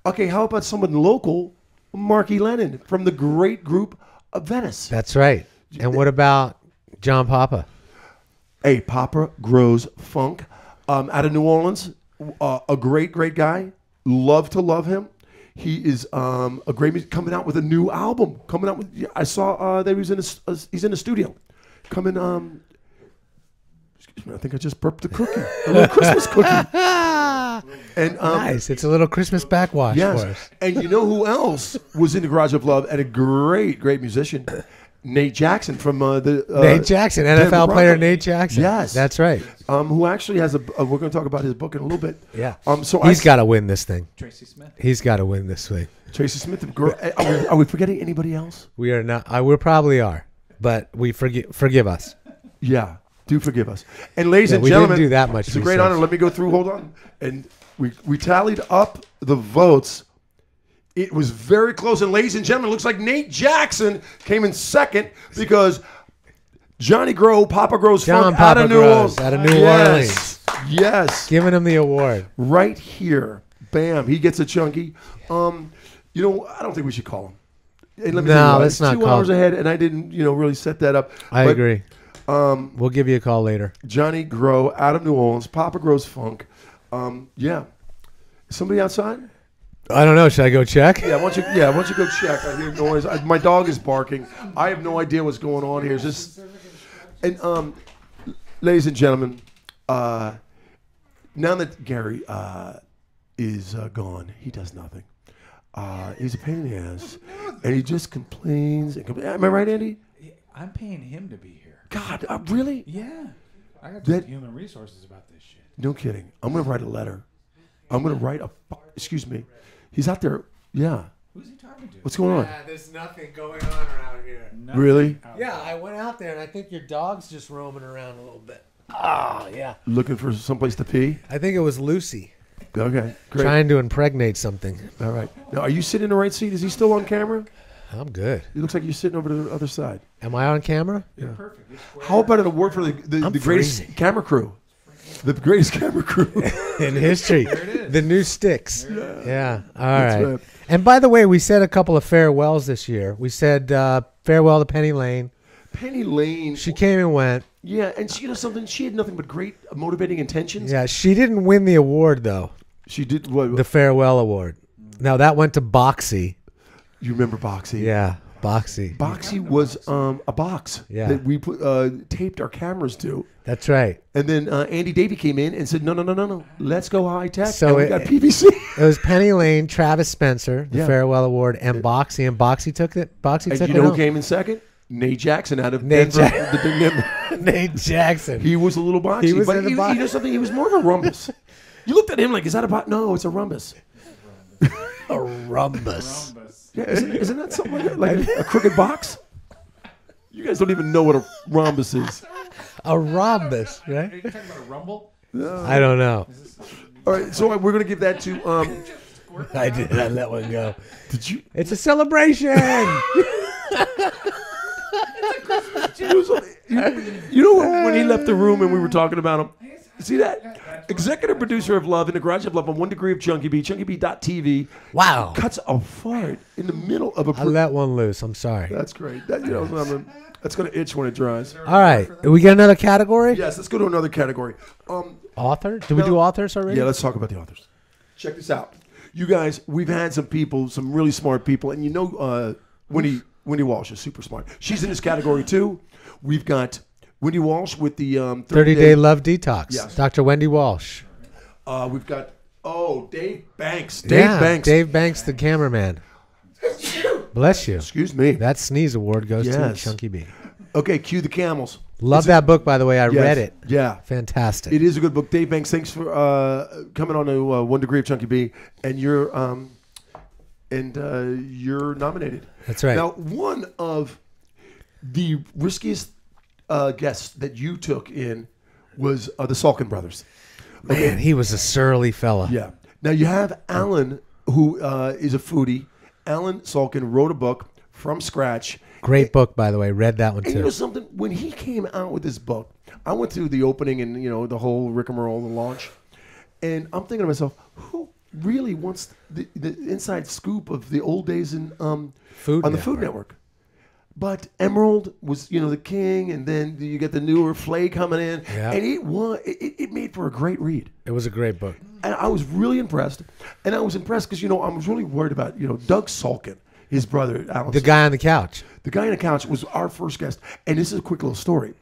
Okay, how about someone local? Marky Lennon from the great group of Venice. That's right. And what about John Papa? Hey, Papa Grows Funk out of New Orleans. A great guy. Love to love him. He is a great music, coming out with a new album. I saw that he's in the studio. Excuse me, I think I just burped a cookie. A little Christmas cookie. And Nice. It's a little Christmas backwash for us. And you know who else was in the Garage of Love and a great musician? Nate Jackson from Nate Jackson, Denver NFL player Broncos. Nate Jackson. Yes, That's right. Who actually has we're going to talk about his book in a little bit. Yeah. So He's got to win this thing. Tracy Smith. He's got to win this thing. Tracy Smith. Are we forgetting anybody else? We are not. We probably are, but we forgive us. Yeah, do forgive us. And ladies and we gentlemen, didn't do that much It's a great research. honor. Let me go through. Hold on. And we tallied up the votes. It was very close. And ladies and gentlemen, it looks like Nate Jackson came in second because Johnny Grow, Papa Grows John Funk out of Papa New Grows, Orleans. out of New Orleans. Yes. Giving him the award. Right here. Bam. He gets a chunky. I don't think we should call him. And let me tell you why. let's It's not 2 call hours him. ahead, and I didn't, really set that up. I But agree. We'll give you a call later. Johnny Grow out of New Orleans, Papa Grows Funk. Yeah. Somebody outside? I don't know. Should I go check? Yeah, why don't you go check? I hear noise. My dog is barking. I have no idea what's going on here. It's just, and ladies and gentlemen, now that Gary is gone, he does nothing. He's a pain in the ass, and he just complains. Am I right, Andy? I'm paying him to be here. God, really? Yeah. I got to human resources about this shit. No kidding. I'm going to write a letter. I'm going to write a... Excuse me. He's out there. Yeah. Who's he talking to? What's going on? There's nothing going on around here. Nothing Really? Yeah, I went out there, and I think your dog's just roaming around a little bit. Oh, yeah. Looking for someplace to pee? I think it was Lucy. Okay, great. Trying to impregnate something. All right. Now, are you sitting in the right seat? Is he still on camera? I'm good. It looks like you're sitting over to the other side. Am I on camera? Yeah. Perfect. How about an award for the greatest camera crew? The greatest camera crew in history. The new sticks. Yeah. All That's right. right. And by the way, we said a couple of farewells this year. We said farewell to Penny Lane. Penny Lane. She came and went. Yeah, and she, something. She had nothing but great motivating intentions. Yeah, she didn't win the award though. She did what? The farewell award. Now that went to Boxy. You remember Boxy? Yeah, Boxy. Boxy was a box that we put, taped our cameras to. That's right. And then Andy Davey came in and said, no, let's go high tech. So and we got PVC. It was Penny Lane, Travis Spencer, the farewell award, and Boxy. And Boxy took it. Boxy took it. And you know who came in second? Nate Jackson out of Denver. Nate Jackson. He was a little boxy. He was but in the you know something? He was more of a rhombus. You looked at him like, is that a box? No, it's a rhombus. A rhombus. Yeah, isn't that something like a crooked box? You guys don't even know what a rhombus is. A rhombus, right? Are you talking about a rumble? I don't know. All right, so we're going to give that to... I did. I let one go. Did you? It's a celebration. You know when he left the room and we were talking about him? See that? Executive producer of Love in the Garage of Love on 1 Degree of Chunky B, ChunkyB.tv. Wow. Cuts a fart in the middle of a... I let one loose. I'm sorry. That's great. That, that's going to itch when it dries. All right. Did we get another category? Yes, let's go to another category. Author? Did we do authors already? Yeah, let's talk about the authors. Check this out. You guys, we've had some people, some really smart people, and you know Wendy Walsh is super smart. She's in this category too. We've got Wendy Walsh with the 30-Day Love Detox. Yes. Dr. Wendy Walsh. We've got, Dave Banks. Dave Banks, the cameraman. Bless you. Excuse me. That sneeze award goes to Chunky B. Okay, cue the camels. Love that book, by the way. I read it. Yeah. Fantastic. It is a good book. Dave Banks, thanks for coming on to 1 Degree of Chunky B. And you're nominated. That's right. Now, one of the riskiest guests that you took in was the Salkin brothers. Okay. Man, he was a surly fella. Yeah. Now, you have Alan, who is a foodie. Alan Salkin wrote a book from scratch. Great book, by the way. Read that one, too. And you know something? When he came out with this book, I went through the opening and, the whole rigmarole, the launch. And I'm thinking to myself, who really wants the inside scoop of the old days in the Food Network? But Emerald was, the king, and then you get the newer Flay coming in. Yeah. And it made for a great read. It was a great book. And I was really impressed. And I was impressed because, I was really worried about, Doug Salkin, his brother, Alan. The guy on the couch. The guy on the couch was our first guest. And this is a quick little story.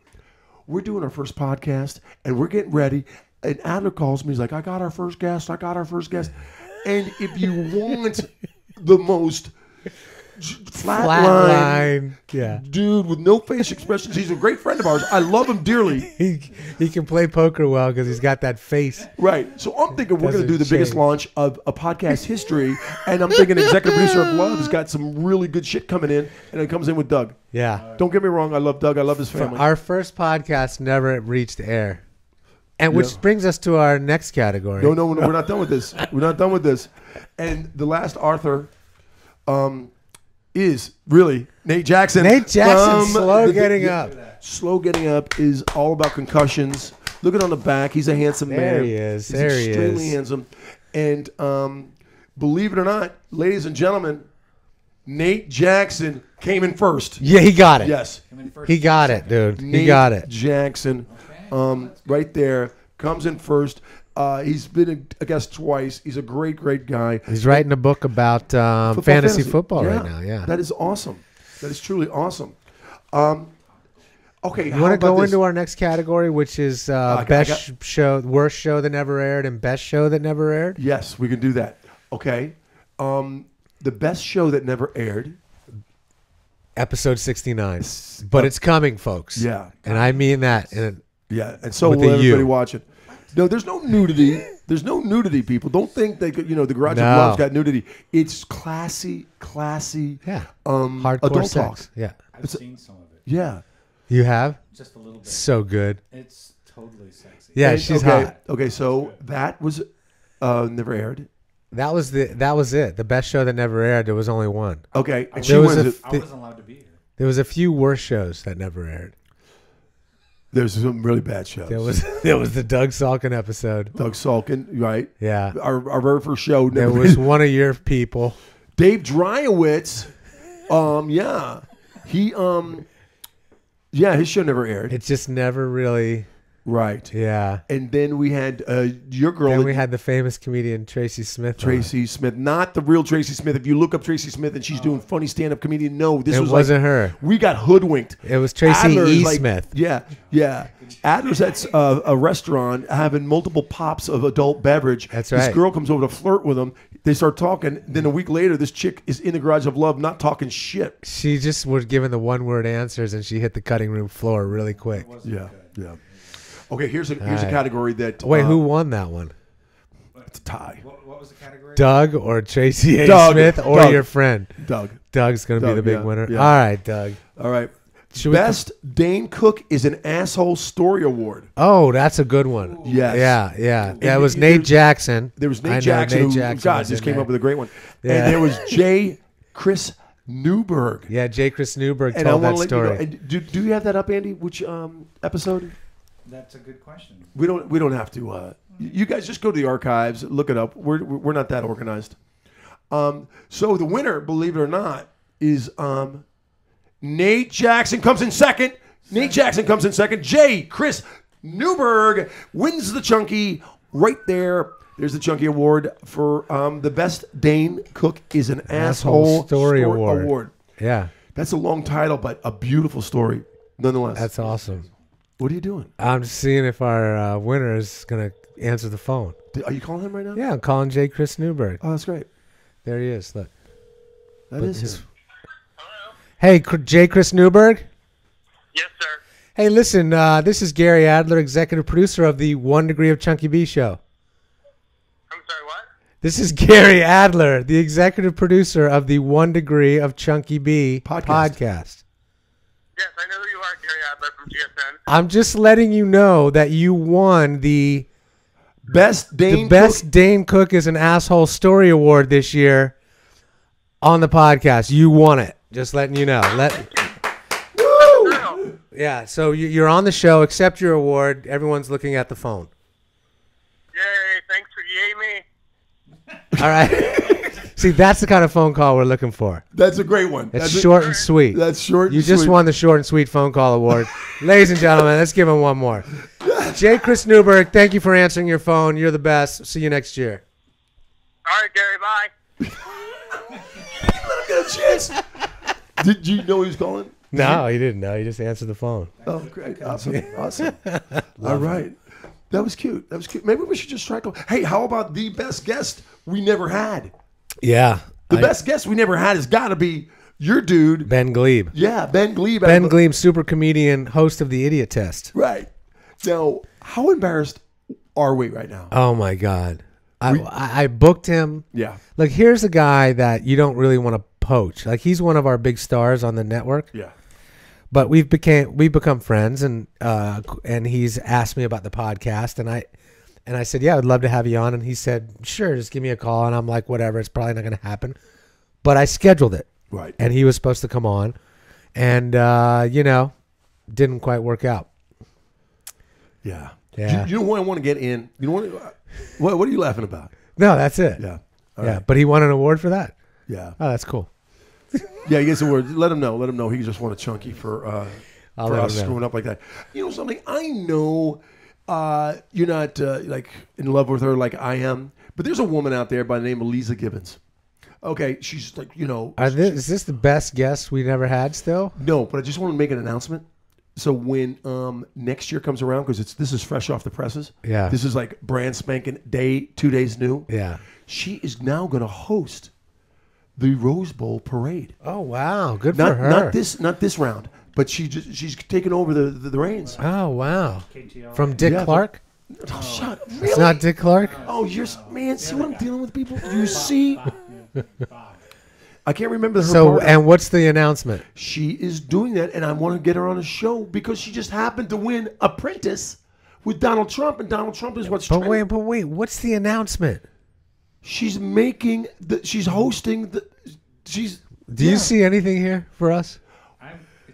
We're doing our first podcast, and we're getting ready. And Adler calls me. He's like, I got our first guest. And if you want the most flat line dude with no face expressions, he's a great friend of ours. I love him dearly. He can play poker well because he's got that face. Right. So I'm thinking we're going to do the biggest launch of a podcast history. And I'm thinking executive producer of Love has got some really good shit coming in. And it comes in with Doug. Yeah. Don't get me wrong. I love Doug. I love his family. Our first podcast never reached air. And which brings us to our next category. No, we're not done with this. We're not done with this. And the last Arthur is really Nate Jackson. Nate Jackson, slow getting up. Slow getting up is all about concussions. Look at on the back. He's a handsome man. There he is. He's extremely handsome. And believe it or not, ladies and gentlemen, Nate Jackson came in first. Yeah, he got it. Yes. He got it, dude. Nate got it. Jackson, right there, comes in first. He's been a guest twice. He's a great, great guy. He's writing a book about fantasy football right now. Yeah, that is awesome. That is truly awesome. Okay, you want to go into our next category, which is best show, worst show that never aired, and best show that never aired? Yes, we can do that. Okay. the best show that never aired. Episode 69. But it's coming, folks. Yeah. And I mean that. Yeah, and so will everybody watching. No, there's no nudity. There's no nudity, people. Don't think they could, the Garage of Love's got nudity. It's classy, hardcore adult sex. talk. Yeah. I've seen some of it. Yeah. You have? Just a little bit. So good. It's totally sexy. Yeah, And, she's hot. Okay, so that was never aired. That was it. The best show that never aired. There was only one. Okay, and I wasn't allowed to be here. There was a few worse shows that never aired. There's some really bad shows. There was the Doug Salkin episode. Doug Salkin, right? Yeah. Our very first show. There was one of your people. Dave Dryowitz. Yeah. He his show never aired. It just never really. Right. Yeah. And then we had your girl. Then we had the famous comedian Tracy Smith. Tracy Smith, not the real Tracy Smith. If you look up Tracy Smith and she's doing funny stand-up comedian, no, this wasn't her. We got hoodwinked. It was Tracy Smith. Yeah. Adler's at a restaurant having multiple pops of adult beverage. That's right. This girl comes over to flirt with him. They start talking. Then a week later, this chick is in the Garage of Love, not talking shit. She just was given the one-word answers, and she hit the cutting room floor really quick. Yeah. Okay, here's a category that. Wait, who won that one? It's a tie. What was the category? Doug or Tracy A. Doug, Smith or Doug. your friend? Doug. Doug's going to be the big winner. Yeah. All right, Doug. All right. Best Dane Cook is an Asshole Story Award. Oh, that's a good one. Yes. Yeah. That was Nate Jackson. There was Nate Jackson, who just came up with a great one. Yeah. And there was Chris Newberg. Yeah, Chris Newberg and told I that story. You know, do you have that up, Andy? Which episode? That's a good question. We don't have to. You guys just go to the archives, look it up. We're not that organized. So the winner, believe it or not, is Nate Jackson comes in second. Chris Newberg wins the Chunky right there. There's the Chunky Award for the best Dane Cook is an Asshole Story Award. Yeah. That's a long title, but a beautiful story nonetheless. That's awesome. What are you doing? I'm just seeing if our winner is going to answer the phone. Are you calling him right now? Yeah, I'm calling Chris Newberg. Oh, that's great. There he is. Look. That is him. Hey, Chris Newberg? Yes, sir. Hey, listen, this is Gary Adler, executive producer of the 1 Degree of Chunky B show. I'm sorry, what? This is Gary Adler, the executive producer of the 1 Degree of Chunky B podcast. Yes, I know who you are, Gary Adler from GSN. I'm just letting you know that you won the Best Dane Cook is an Asshole Story Award this year on the podcast. You won it. Just letting you know. Woo! Yeah, so you're on the show. Accept your award. Everyone's looking at the phone. Yay, thanks for yay me. All right. See, that's the kind of phone call we're looking for. That's a great one. It's short and sweet. That's short You and just sweet. won the short and sweet phone call award. Ladies and gentlemen, let's give him one more. Chris Newberg, thank you for answering your phone. You're the best. See you next year. All right, Gary, bye. Let him get a chance. Did you know he was calling? No, he didn't know. He just answered the phone. Oh, great. Awesome. All right. That was cute. Maybe we should just try to. Hey, how about the best guest we never had? Yeah. The best guest we never had has got to be your dude. Ben Glebe. Yeah, Ben Glebe. Ben Glebe, super comedian, host of the Idiot Test. Right. Now, how embarrassed are we right now? Oh, my God. I booked him. Yeah. Look, here's a guy that you don't really want to poach. Like, he's one of our big stars on the network. Yeah. But we've become friends, and he's asked me about the podcast, and I said, yeah, I'd love to have you on. And he said, sure, just give me a call. And I'm like, whatever, it's probably not going to happen. But I scheduled it. Right. And he was supposed to come on, and didn't quite work out. Yeah. Yeah. You know what I want to get in? You know what are you laughing about? No, that's it. Yeah. Yeah. But he won an award for that. Yeah. Oh, that's cool. Yeah, he gets a word. Let him know. He just won a Chunky for us screwing up like that. You know something? I know you're not like in love with her like I am, but there's a woman out there by the name of Lisa Gibbons. Okay, she's like, is this the best guest we've ever had still? No, but I just want to make an announcement. So when next year comes around, because this is fresh off the presses. Yeah. This is like brand spanking 2 days new. Yeah. She is now going to host the Rose Bowl parade. Oh wow, good for her. Not this round, but she's taken over the reins. Oh wow, from Dick Clark. Oh, shut up. It's not Dick Clark. Oh, man. See what I'm dealing with, people? You see? I can't remember her part. And what's the announcement? She is doing that, and I want to get her on a show because she just happened to win Apprentice with Donald Trump, and Donald Trump is what's trending. But wait, what's the announcement? She's making she's hosting Do you see anything here for us?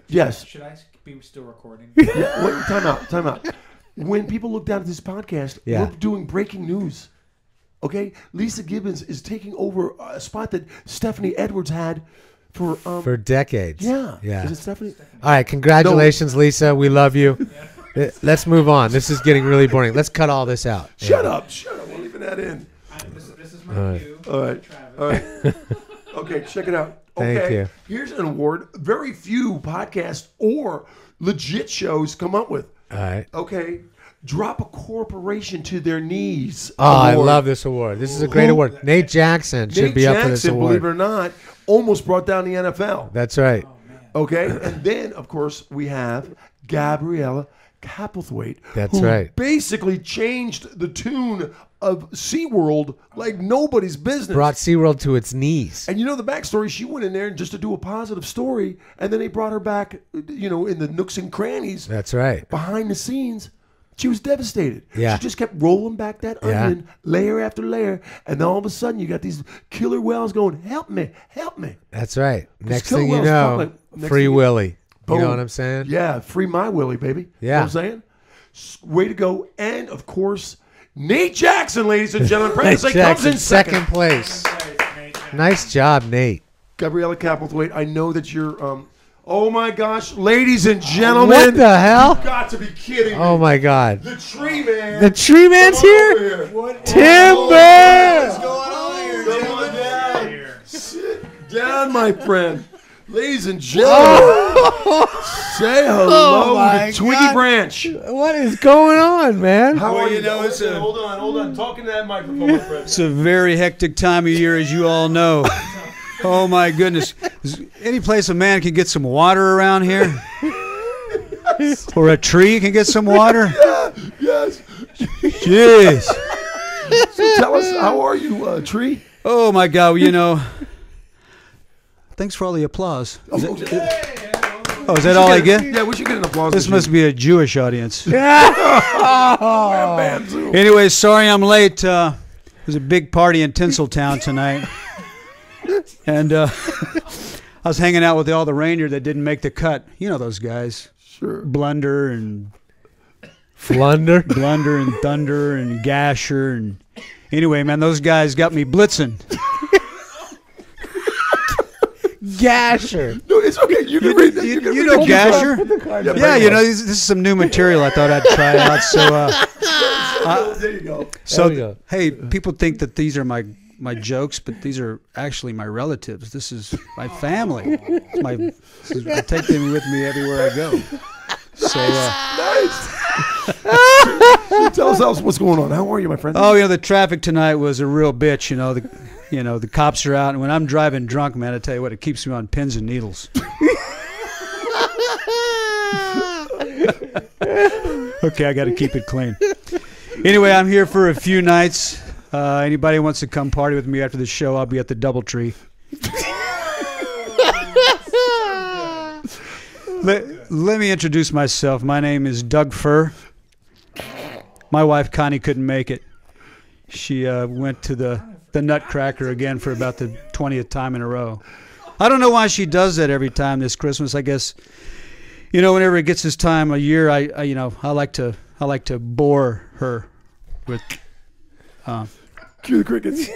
Yes. Should I be still recording? Yeah, wait, time out. When people look down at this podcast, we're doing breaking news. Okay? Lisa Gibbons is taking over a spot that Stephanie Edwards had for decades. Yeah. Is it Stephanie? All right, congratulations, Lisa. We love you. Let's move on. This is getting really boring. Let's cut all this out. Shut up. We're leaving that in. This is my cue. All right. Okay, check it out. Thank you. Here's an award very few podcasts or legit shows come up with. All right. Okay. Drop a corporation to their knees. Oh, I love this award. This is a great award. Nate Jackson should be up for this award. Believe it or not, almost brought down the NFL. That's right. Okay. And then, of course, we have Gabriella Capelthwaite. That's right. Basically changed the tune of SeaWorld like nobody's business. Brought SeaWorld to its knees. And you know the backstory? She went in there just to do a positive story, and then they brought her back, in the nooks and crannies. That's right. Behind the scenes. She was devastated. Yeah. She just kept rolling back that onion layer after layer, and then all of a sudden you got these killer whales going, help me, help me. That's right. Next thing you know, Free Willy. Boom. You know what I'm saying? Yeah, free my Willie, baby. Yeah. You know what I'm saying? Way to go. And, of course, Nate Jackson, ladies and gentlemen. Nate Jackson, second place. Nice job, Nate. Gabriella Capelthwaite, I know that you're... oh, my gosh. Ladies and gentlemen. What the hell? You've got to be kidding me. Oh, my God. The Tree Man. The Tree Man's here? Timber! What's going on here, gentlemen? Sit down, my friend. Ladies and gentlemen, say hello to Twiggy Branch. What is going on, man? How are you? Hold on. Talking to that microphone, my friend. It's a very hectic time of year, as you all know. Oh, my goodness. Is any place a man can get some water around here? Or a tree can get some water? Yeah, yes. Jeez. So tell us, how are you, Tree? Oh, my God. Thanks for all the applause. Is that all I get? Yeah, we should get an applause. This must be a Jewish audience. Anyway, sorry I'm late. There's a big party in Tinseltown tonight. And I was hanging out with all the reindeer that didn't make the cut. You know those guys. Sure. Blunder and... Flunder? Blunder and Thunder and Gasher. And anyway, man, those guys got me blitzing. Gasher. No, it's okay. You can read that. You know Gasher? Yeah, this is some new material I thought I'd try out. So, there you go. So, hey, people think that these are my jokes, but these are actually my relatives. This is my family. I take them with me everywhere I go. So, nice. Tell us what's going on. How are you, my friend? Oh, the traffic tonight was a real bitch. The cops are out, and when I'm driving drunk, man, I tell you what, it keeps me on pins and needles. Okay, I got to keep it clean. Anyway, I'm here for a few nights. Anybody wants to come party with me after the show, I'll be at the DoubleTree. Let me introduce myself. My name is Doug Furr. My wife, Connie, couldn't make it. She went to the Nutcracker again for about the 20th time in a row. I don't know why she does that every time this Christmas. I guess, whenever it gets this time of year, I like to bore her with... Cue the crickets.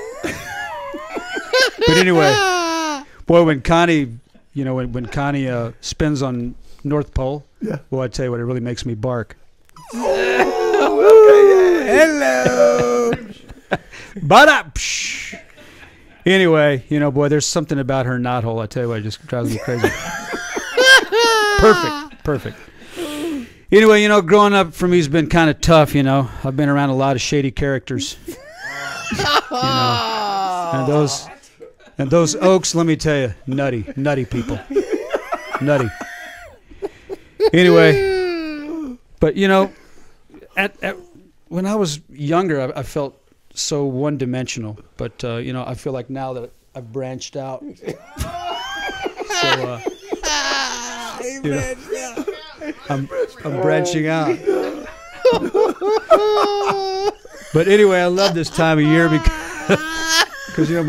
But anyway, boy, when Connie, when Connie spins on North Pole, well, I tell you what, it really makes me bark. Hello. Anyway, boy, there's something about her knothole. I tell you what, it just drives me crazy. Perfect. Anyway, growing up for me has been kind of tough. I've been around a lot of shady characters. And And those Oaks, let me tell you, nutty people. Nutty. Anyway, but you know, when I was younger, I felt so one-dimensional. But you know, I feel like now that I've branched out, so you know, I'm branching out. But anyway, I love this time of year because you know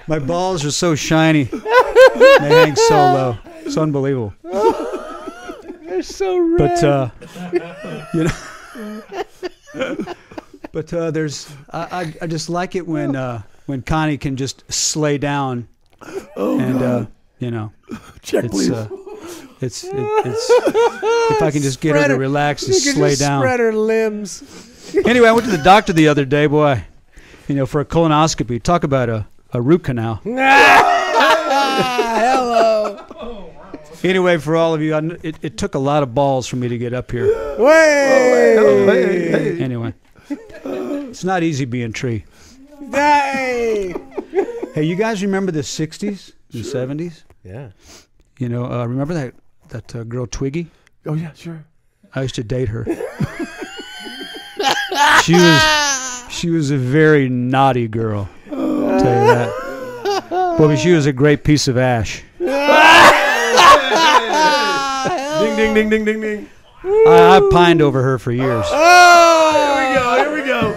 my balls are so shiny. They hang so low. It's unbelievable. They're so red. But you know, but there's I just like it when Connie can just slay down, and you know, check please. It's if I can just get her to relax and slay down. Spread her limbs. Anyway, I went to the doctor the other day, boy. You know, for a colonoscopy. Talk about a root canal. Hello. Anyway, for all of you, it took a lot of balls for me to get up here. Way. Anyway, it's not easy being Tree. Hey. Hey, you guys remember the 60s and 70s? Yeah. You know, remember that girl Twiggy? Oh yeah, sure. I used to date her. She was a very naughty girl. I'll tell you that. Boy, but she was a great piece of ash. Ding ding ding ding ding ding. I pined over her for years. Oh, here we go.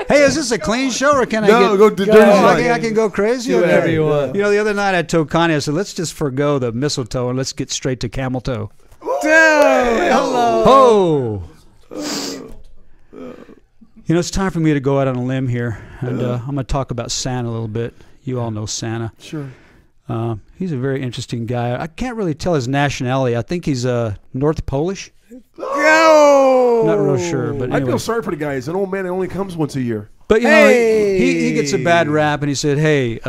Hey, is this a clean show or can I go to dirty I can go crazy? Do whatever you want. You know, the other night I told Connie, I said, let's just forego the mistletoe and let's get straight to camel toe. Hello. Oh. You know, it's time for me to go out on a limb here, and I'm going to talk about Santa a little bit. You all know Santa. Sure. He's a very interesting guy. I can't really tell his nationality. I think he's North Polish. Yo! Not real sure, but anyway. I feel sorry for the guy. He's an old man that only comes once a year. But, you know, he gets a bad rap, and he said, hey,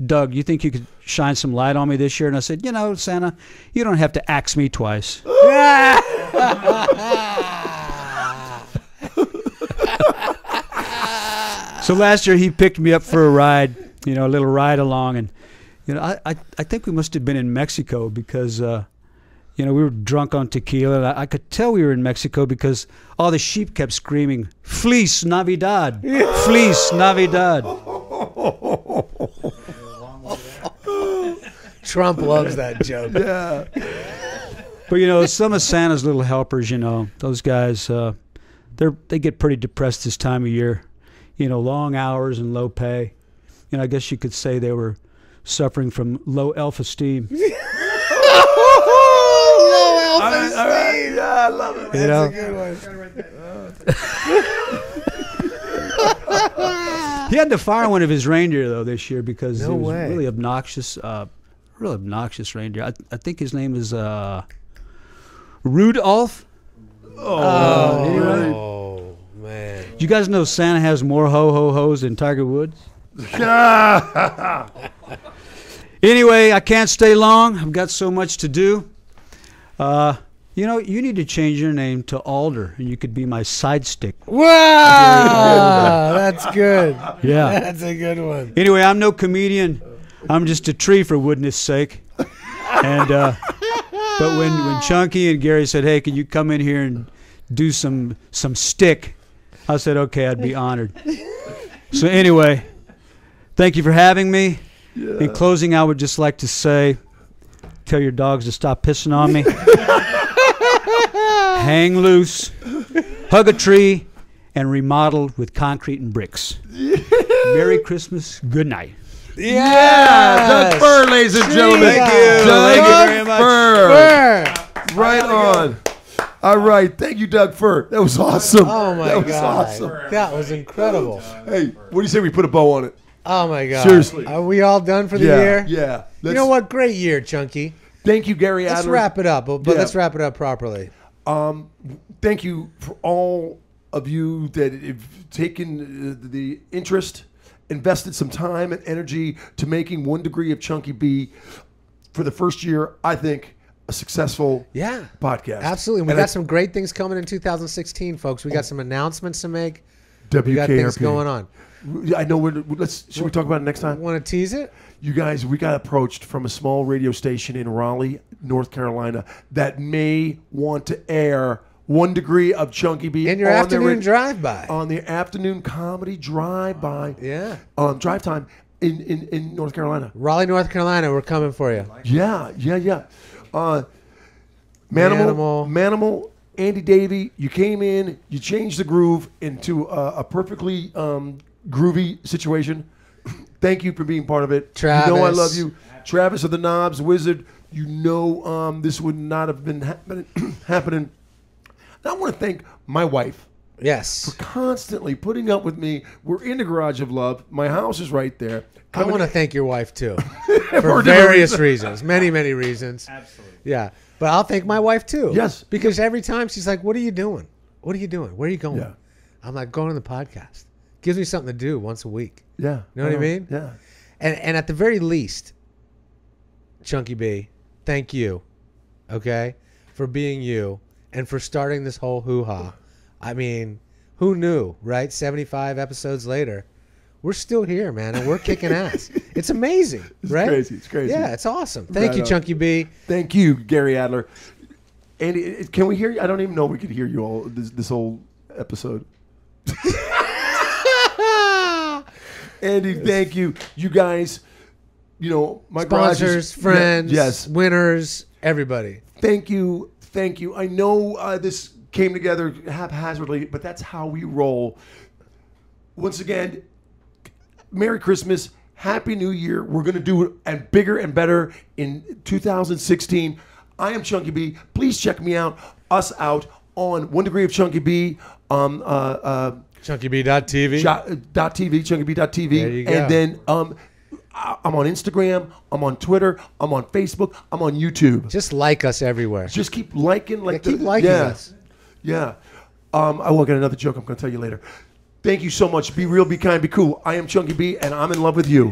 Doug, you think you could shine some light on me this year? And I said, you know, Santa, you don't have to axe me twice. So last year he picked me up for a ride, you know, a little ride along, and you know, I think we must have been in Mexico because you know, we were drunk on tequila. And I could tell we were in Mexico because all the sheep kept screaming, "Feliz Navidad, Feliz Navidad." Trump loves that joke. Yeah. But you know, some of Santa's little helpers, you know, those guys, they get pretty depressed this time of year. You know, long hours and low pay. You know, I guess you could say they were suffering from low self-esteem. Low self-esteem. All right. Yeah, I love it. You know? That's a good one. He had to fire one of his reindeer though this year because No he was way. really obnoxious. Real obnoxious reindeer. I think his name is Rudolph. Oh, man. Do you guys know Santa has more ho-ho-hos than Tiger Woods? Anyway, I can't stay long. I've got so much to do. You know, you need to change your name to Alder, and you could be my side stick. Wow, that's good. Yeah. That's a good one. Anyway, I'm no comedian. I'm just a tree for woodness sake. And but when Chunky and Gary said, "Hey, can you come in here and do some stick?" I said, "Okay, I'd be honored." So anyway, thank you for having me. Yeah. In closing, I would just like to say, tell your dogs to stop pissing on me. Hang loose, hug a tree, and remodel with concrete and bricks. Merry Christmas. Good night. Yeah, Doug Fur, ladies and gentlemen. Thank you. Doug Thank you very much. Fur. Right on. All right, thank you, Doug Fur. That was awesome. Oh my that was God, awesome. that was incredible. Hey, what do you say we put a bow on it? Oh my God. Seriously. Are we all done for the Yeah, year? yeah. You know what? Great year, Chunky. Thank you, Gary Adler. Let's wrap it up, but Yeah. let's wrap it up properly. Thank you for all of you that have taken the interest, invested some time and energy to making 1 Degree of Chunky B for the first year, I think, a successful podcast. Absolutely. We And got some great things coming in 2016, folks. We got some announcements to make. We got things WKRP. going on. I know. Should we talk about it next time? Want to tease it? You guys, we got approached from a small radio station in Raleigh, North Carolina, that may want to air 1 Degree of Chunky B in your afternoon drive-by. On the afternoon comedy drive-by. Yeah. Drive time in North Carolina. Raleigh, North Carolina, we're coming for you. Yeah. Manimal, Andy Davey, you came in, you changed the groove into a perfectly groovy situation. Thank you for being part of it. Travis. You know I love you. Travis of the Knobs, Wizard. You know this would not have been happening. And I want to thank my wife. Yes. For constantly putting up with me. We're in the Garage of Love. My house is right there. I want to thank your wife, too. For various reasons. Many, many reasons. Absolutely. Yeah. But I'll thank my wife, too. Yes. Because every time she's like, what are you doing? What are you doing? Where are you going? Yeah. I'm like, going on the podcast. Gives me something to do once a week. Yeah. You know what I mean? Yeah. And at the very least, Chunky B, thank you, okay, for being you and for starting this whole hoo-ha. I mean, who knew, right? 75 episodes later, we're still here, man, and we're kicking ass. It's amazing, right? It's crazy. Yeah, it's awesome. Thank you, Chunky B. Thank you, Gary Adler. Andy, can we hear you? I don't even know if we could hear you all this whole episode. Andy, thank you. You guys, you know, my sponsors, friends, yes, winners, everybody. Thank you. Thank you. I know this came together haphazardly, but that's how we roll. Once again, Merry Christmas. Happy New Year. We're going to do it and bigger and better in 2016. I am Chunky B. Please check me out, us out on 1 Degree of Chunky B. ChunkyB.tv. .tv, There you go. And then I'm on Instagram, I'm on Twitter, I'm on Facebook, I'm on YouTube. Just like us everywhere. Just keep liking. Keep liking us. Yeah. I will get another joke I'm going to tell you later. Thank you so much. Be real, be kind, be cool. I am Chunky B, and I'm in love with you.